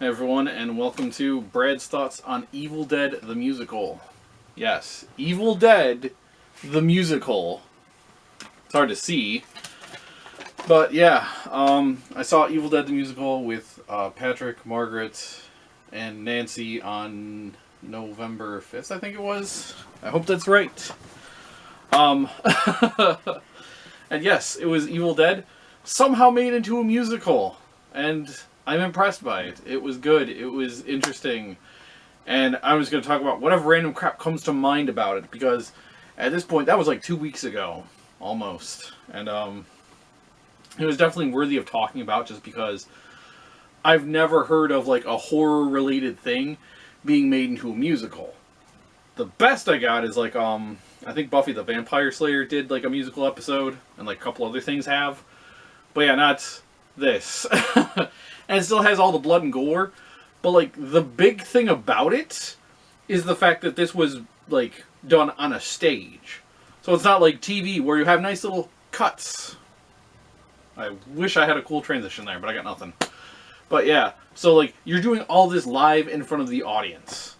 Hey everyone, and welcome to Brad's Thoughts on Evil Dead the Musical. Yes, Evil Dead the Musical. It's hard to see. But yeah, I saw Evil Dead the Musical with Patrick, Margaret, and Nancy on November 5th, I think it was. I hope that's right. And yes, it was Evil Dead, somehow made into a musical. And I'm impressed by it. It was good. It was interesting. And I'm just going to talk about whatever random crap comes to mind about it. Because at this point, that was like 2 weeks ago. Almost. And it was definitely worthy of talking about just because I've never heard of like a horror-related thing being made into a musical. The best I got is like, I think Buffy the Vampire Slayer did like a musical episode. And like a couple other things have. But yeah, not this. And it still has all the blood and gore, but like the big thing about it is the fact that this was like done on a stage. So it's not like TV where you have nice little cuts. I wish I had a cool transition there, but I got nothing. But yeah, so like you're doing all this live in front of the audience.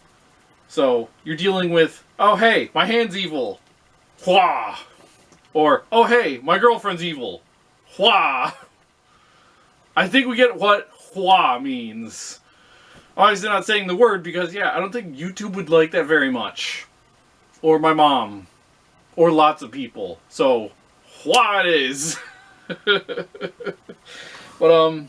So you're dealing with, oh hey, my hand's evil. Hwah! Or, oh hey, my girlfriend's evil. Hwah! I think we get what hua means. Obviously not saying the word because, yeah, I don't think YouTube would like that very much. Or my mom. Or lots of people. So, hua it is. But,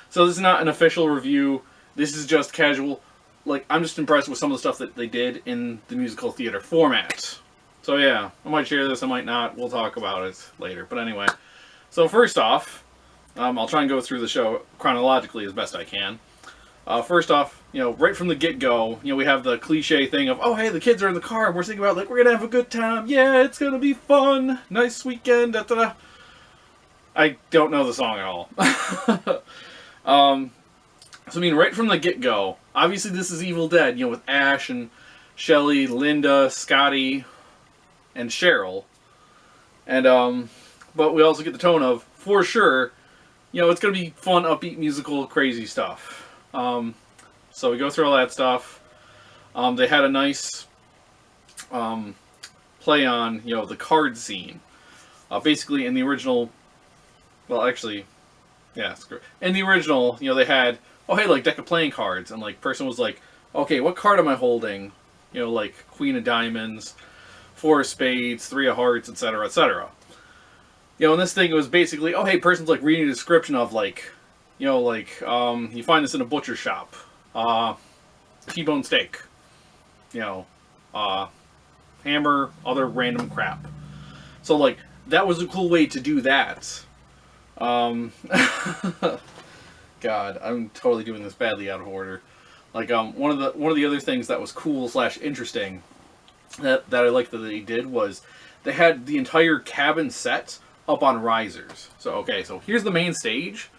so this is not an official review. This is just casual. Like, I'm just impressed with some of the stuff that they did in the musical theater format. So, yeah, I might share this, I might not. We'll talk about it later. But anyway, so first off, I'll try and go through the show chronologically as best I can. First off, right from the get-go, we have the cliche thing of, oh, hey, the kids are in the car, and we're thinking about, like, we're going to have a good time. Yeah, it's going to be fun. Nice weekend. Da, da, da. I don't know the song at all. So, I mean, right from the get-go, obviously this is Evil Dead, with Ash and Shelly, Linda, Scotty, and Cheryl. And, but we also get the tone of, for sure, it's going to be fun, upbeat, musical, crazy stuff. So we go through all that stuff. They had a nice play on, the card scene. Basically, in the original... Well, actually, yeah, screw it. In the original, they had, oh, hey, like, deck of playing cards. And, like, person was like, okay, what card am I holding? Like, Queen of Diamonds, Four of Spades, Three of Hearts, etc., etc. And this thing was basically, oh, hey, person's, like, reading a description of, like, you find this in a butcher shop. T-bone steak. Hammer, other random crap. So, like, that was a cool way to do that. God, I'm totally doing this badly out of order. Like, one of the other things that was cool / interesting that I liked that they did was they had the entire cabin set up on risers. So, okay, so here's the main stage.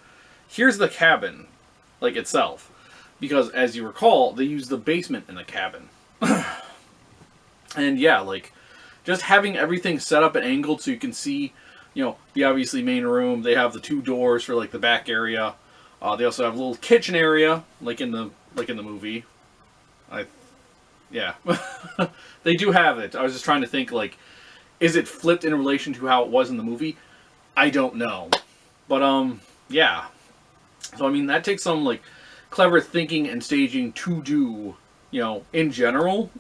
Here's the cabin, like, itself. Because, as you recall, they used the basement in the cabin. And, yeah, like, just having everything set up and angled so you can see, the obviously main room. They have the 2 doors for, like, the back area. They also have a little kitchen area, like in the movie. Yeah. They do have it. I was just trying to think, like, is it flipped in relation to how it was in the movie? I don't know. But, yeah. So, I mean, that takes some, like, clever thinking and staging to do, in general,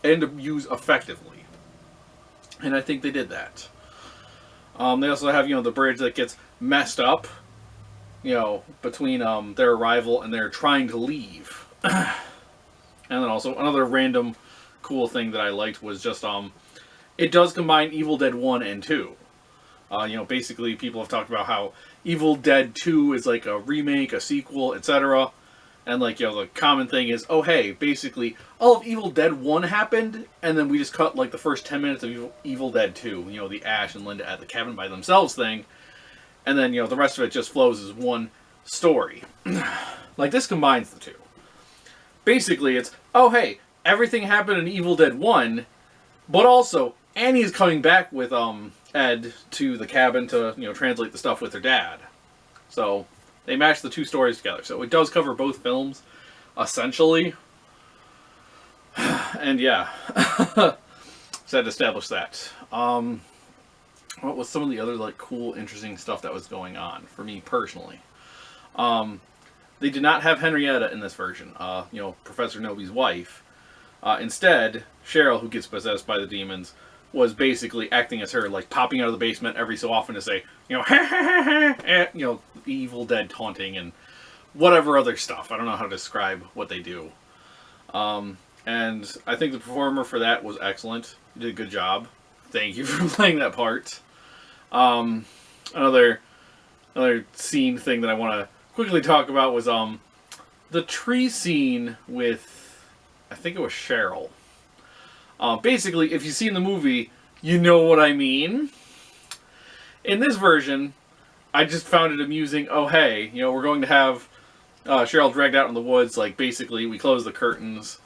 and to use effectively. And I think they did that. They also have, the bridge that gets messed up, between, their arrival and their trying to leave. And then also, another random cool thing that I liked was just, it does combine Evil Dead 1 and 2. Basically, people have talked about how Evil Dead 2 is like a remake, a sequel, etc. And, like, the common thing is, oh, hey, basically, all of Evil Dead 1 happened, and then we just cut, like, the first 10 minutes of Evil Dead 2. The Ash and Linda at the cabin by themselves thing. And then, the rest of it just flows as one story. Like, this combines the two. Basically, it's, oh, hey, everything happened in Evil Dead 1, but also, Annie's coming back with, Ed to the cabin to, translate the stuff with her dad. So, they mashed the two stories together. So it does cover both films, essentially. And yeah, so I had to establish that. What was some of the other like cool, interesting stuff that was going on for me personally? They did not have Henrietta in this version. Professor Noby's wife. Instead, Cheryl, who gets possessed by the demons, was basically acting as her, like popping out of the basement every so often to say, ha ha ha ha, and, Evil Dead taunting and whatever other stuff. I don't know how to describe what they do. And I think the performer for that was excellent. You did a good job. Thank you for playing that part. Another scene thing that I want to quickly talk about was the tree scene with, I think it was Cheryl. Basically, if you've seen the movie, you know what I mean. In this version, I just found it amusing. Oh, hey, we're going to have Cheryl dragged out in the woods. Like, basically, we close the curtains.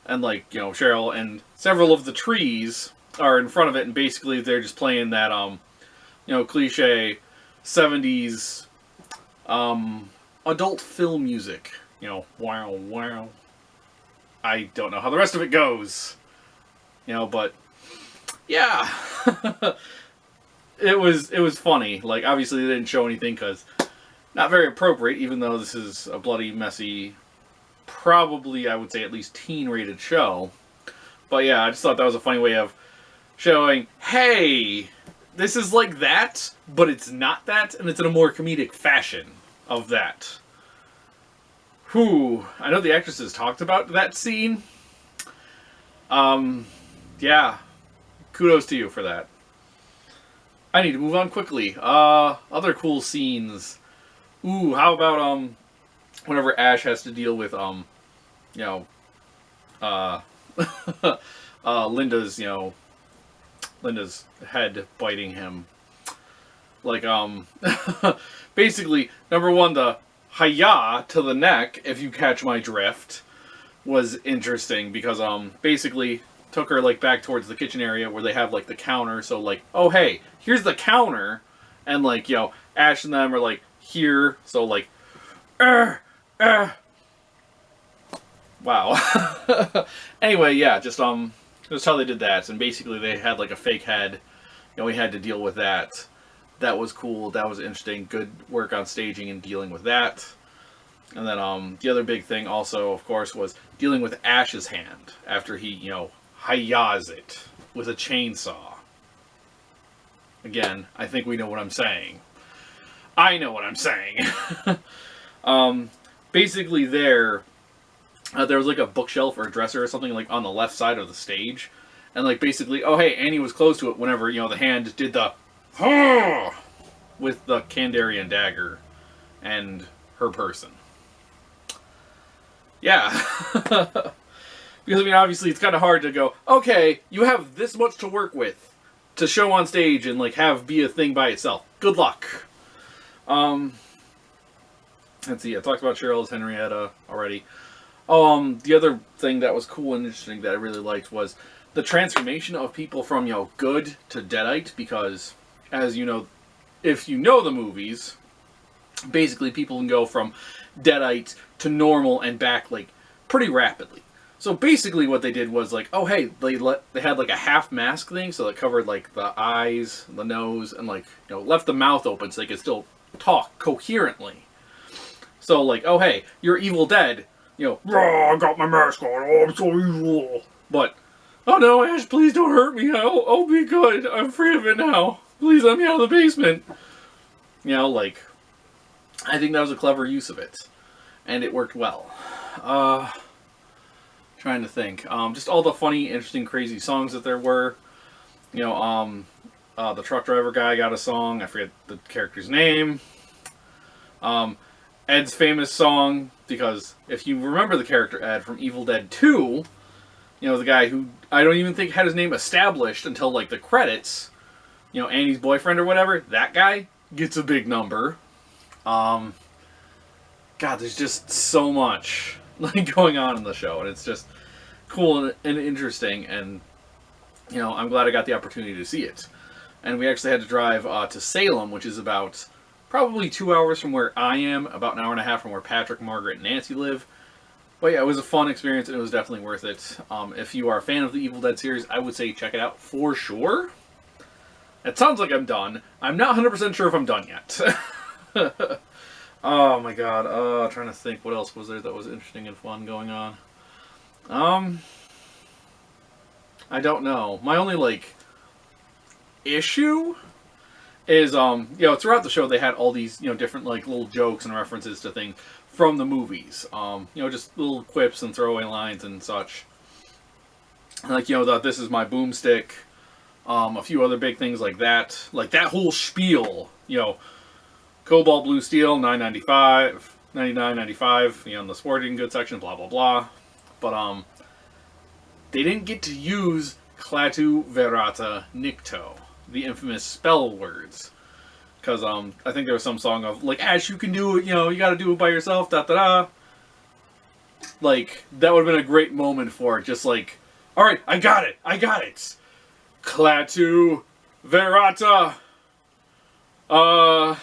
And, like, Cheryl and several of the trees are in front of it. And basically, they're just playing that, cliche 70s adult film music. Wow, wow. I don't know how the rest of it goes. But yeah, it was funny. Like, obviously they didn't show anything because not very appropriate, even though this is a bloody, messy, probably I would say at least teen-rated show. But yeah, I just thought that was a funny way of showing, hey, this is like that, but it's not that, and it's in a more comedic fashion of that. Whew, I know the actresses talked about that scene. Yeah, kudos to you for that. I need to move on quickly. Other cool scenes. Ooh, how about, whenever Ash has to deal with, Linda's, Linda's head biting him. Like, basically, number one, the hi-ya to the neck, if you catch my drift, was interesting because, basically took her, like, back towards the kitchen area where they have, like, the counter. So, like, oh, hey, here's the counter. And, like, Ash and them are, like, here. So, like, wow. Anyway, yeah, just how they did that. And basically they had, like, a fake head. We had to deal with that. That was cool. That was interesting. Good work on staging and dealing with that. And then, the other big thing also, of course, was dealing with Ash's hand after he, hi-yas it with a chainsaw. Again, I think we know what I'm saying. I know what I'm saying. Basically there was like a bookshelf or a dresser or something like on the left side of the stage. And like basically, oh hey, Annie was close to it whenever, the hand did the with the Kandarian dagger and her person. Yeah. Because, obviously it's kind of hard to go, okay, you have this much to work with to show on stage and, like, be a thing by itself. Good luck. Let's see, I talked about Cheryl's Henrietta already. The other thing that was cool and interesting that I really liked was the transformation of people from, good to deadite, because, as you know, if you know the movies, basically people can go from deadite to normal and back, like, pretty rapidly. So basically what they did was, like, oh hey, they had, like, a half mask thing, so it covered, like, the eyes, the nose, and, like, left the mouth open so they could still talk coherently. So, like, oh hey, you're Evil Dead, I got my mask on, oh, I'm so evil. But, oh no, Ash, please don't hurt me, I'll be good, I'm free of it now. Please let me out of the basement. Like, I think that was a clever use of it. And it worked well. Trying to think. Just all the funny, interesting, crazy songs that there were. The truck driver guy got a song. I forget the character's name. Ed's famous song, because if you remember the character Ed from Evil Dead 2, the guy who I don't even think had his name established until, like, the credits, Annie's boyfriend or whatever, that guy gets a big number. God, there's just so much like going on in the show, and it's just cool and interesting, and I'm glad I got the opportunity to see it. And we actually had to drive to Salem, which is about Probably 2 hours from where I am, about an hour and a half from where Patrick, Margaret, and Nancy live. But yeah, it was a fun experience, and it was definitely worth it. If you are a fan of the Evil Dead series, I would say check it out for sure. It sounds like I'm done. I'm not 100% sure if I'm done yet. Oh my god. Trying to think what else was there that was interesting and fun going on. I don't know. My only, like, issue is, throughout the show they had all these, different, like, little jokes and references to things from the movies. Just little quips and throwaway lines and such. Like, that this is my boomstick. A few other big things like that. Like, that whole spiel, Cobalt Blue Steel, $9.95, $99.95, in the sporting goods section, blah, blah, blah. But, they didn't get to use Clatu Verata Nicto, the infamous spell words. Because, I think there was some song of, like, Ash, you can do it, you gotta do it by yourself, da-da-da. Like, that would have been a great moment for it. Just like, alright, I got it. Clatu Verata. I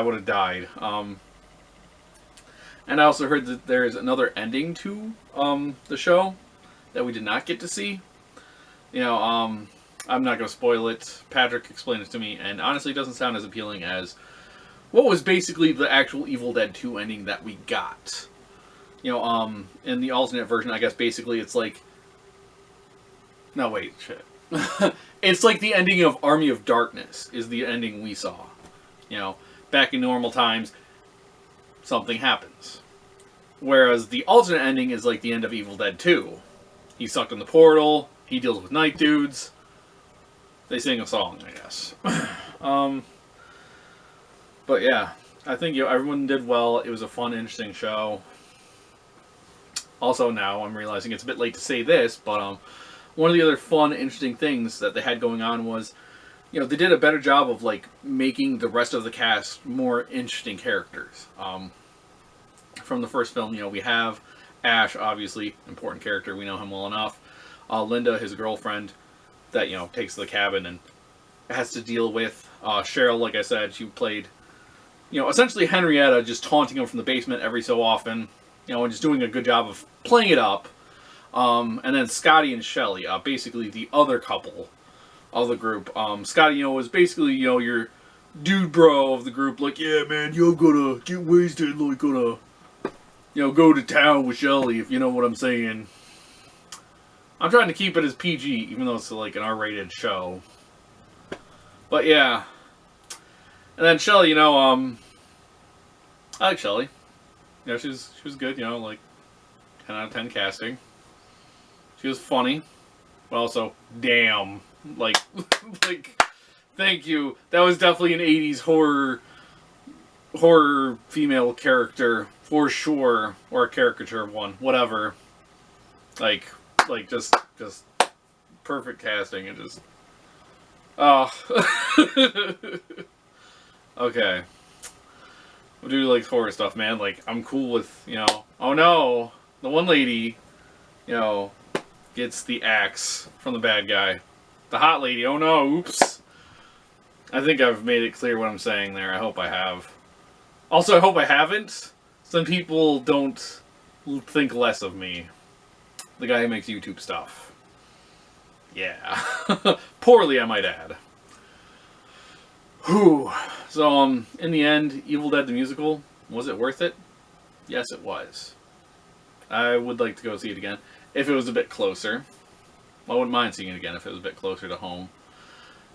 would have died. And I also heard that there's another ending to the show that we did not get to see. I'm not going to spoil it. Patrick explained it to me, and honestly, it doesn't sound as appealing as what was basically the actual Evil Dead 2 ending that we got. In the alternate version, I guess basically it's like... No, wait, shit. It's like the ending of Army of Darkness is the ending we saw. Back in normal times, something happens. Whereas the alternate ending is like the end of Evil Dead 2. He's sucked in the portal, he deals with night dudes. They sing a song, I guess. But yeah, I think everyone did well. It was a fun, interesting show. Also now, I'm realizing it's a bit late to say this, but one of the other fun, interesting things that they had going on was, they did a better job of, like, making the rest of the cast more interesting characters. From the first film, we have Ash, obviously, important character, we know him well enough. Linda, his girlfriend, that, takes to the cabin and has to deal with. Cheryl, like I said, she played, essentially Henrietta, just taunting him from the basement every so often, and just doing a good job of playing it up. And then Scotty and Shelly, basically the other couple of the group. Scotty, was basically, your dude bro of the group. Like, yeah, man, you're gonna get wasted, like, gonna, go to town with Shelly, if you know what I'm saying. I'm trying to keep it as PG, even though it's, like, an R-rated show. But, yeah. And then Shelly, I like Shelly. She was good, like, 10 out of 10 casting. She was funny, but also, damn, like, thank you. That was definitely an 80s horror female character, for sure, or a caricature of one, whatever. Like, just perfect casting, and just, okay. We'll do, like, horror stuff, man. Like, I'm cool with, oh no, the one lady, gets the axe from the bad guy. The hot lady, oh no, oops. I think I've made it clear what I'm saying there. I hope I have. Also, I hope I haven't. Some people don't think less of me. The guy who makes YouTube stuff. Yeah. Poorly, I might add. Whew. So, in the end, Evil Dead the Musical, was it worth it? Yes, it was. I would like to go see it again. If it was a bit closer. I wouldn't mind seeing it again if it was a bit closer to home.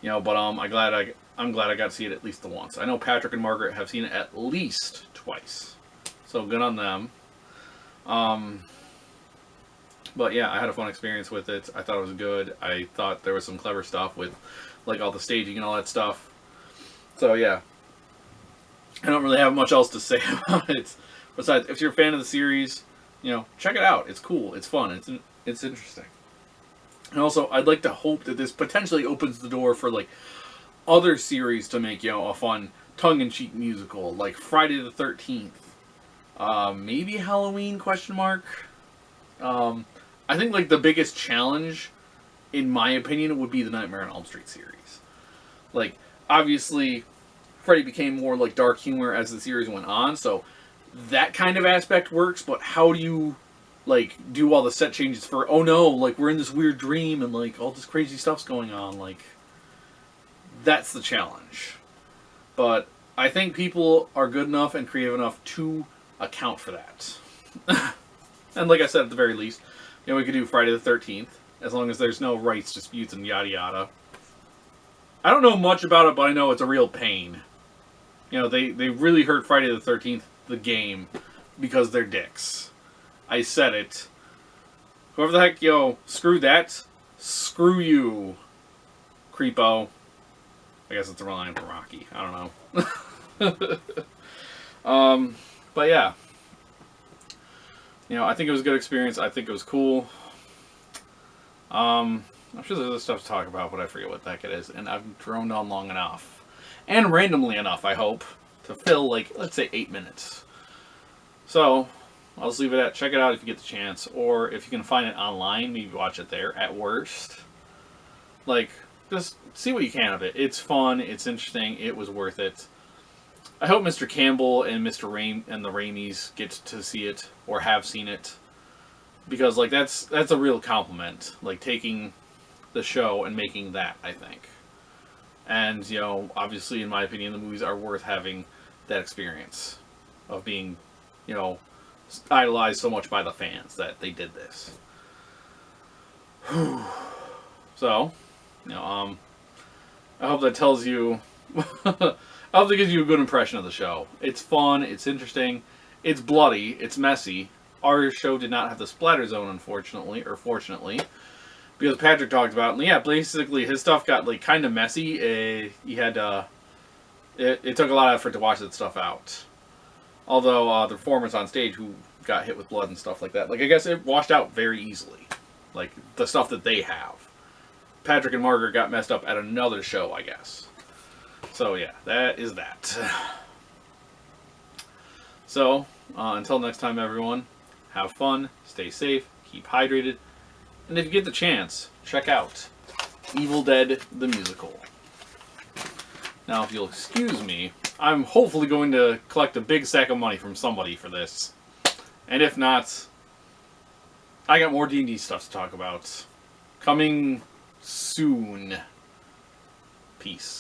But I'm glad I got to see it at least the once. I know Patrick and Margaret have seen it at least twice. So good on them. But yeah, I had a fun experience with it. I thought it was good. I thought there was some clever stuff with, like, all the staging and all that stuff. So yeah. I don't really have much else to say about it. Besides, if you're a fan of the series, check it out. It's cool. It's fun. It's interesting. And also, I'd like to hope that this potentially opens the door for, like, other series to make, a fun tongue-in-cheek musical, like Friday the 13th. Maybe Halloween, question mark. I think, like, the biggest challenge in my opinion, would be the Nightmare on Elm Street series. Like, obviously, Freddy became more like dark humor as the series went on, so that kind of aspect works, but how do you, like, do all the set changes for, oh no, like, we're in this weird dream and, like, all this crazy stuff's going on, like, that's the challenge. But I think people are good enough and creative enough to account for that. And like I said, at the very least, you know, we could do Friday the 13th, as long as there's no rights disputes and yada yada. I don't know much about it, but I know it's a real pain. You know, they really hurt Friday the 13th, the game, because they're dicks. I said it. Whoever the heck, yo, screw that. Screw you, creepo. I guess it's a line for Rocky. I don't know. But yeah. You know, I think it was a good experience. I think it was cool. I'm sure there's other stuff to talk about, but I forget what the heck it is. And I've droned on long enough. And randomly enough, I hope, to fill, like, let's say 8 minutes. So, I'll just leave it at, check it out if you get the chance. Or if you can find it online, maybe watch it there, at worst. Like, just see what you can of it. It's fun, it's interesting, it was worth it. I hope Mr. Campbell and Mr. Raim and the Raimis get to see it, or have seen it. Because, like, that's a real compliment. Like, taking the show and making that, I think. And, you know, obviously, in my opinion, the movies are worth having that experience of being, you know, idolized so much by the fans that they did this. So, you know, I hope that tells you... I hope that gives you a good impression of the show. It's fun, it's interesting, it's bloody, it's messy. Our show did not have the splatter zone, unfortunately, or fortunately, because Patrick talked about it. And yeah, basically his stuff got, like, kind of messy. He had it took a lot of effort to wash that stuff out. Although the performers on stage who got hit with blood and stuff like that, like, I guess it washed out very easily. Like, the stuff that they have. Patrick and Margaret got messed up at another show, I guess. So yeah, that is that. So, until next time, everyone, have fun, stay safe, keep hydrated, and if you get the chance, check out Evil Dead the Musical. Now, if you'll excuse me, I'm hopefully going to collect a big sack of money from somebody for this. And if not, I got more D&D stuff to talk about. Coming soon. Peace.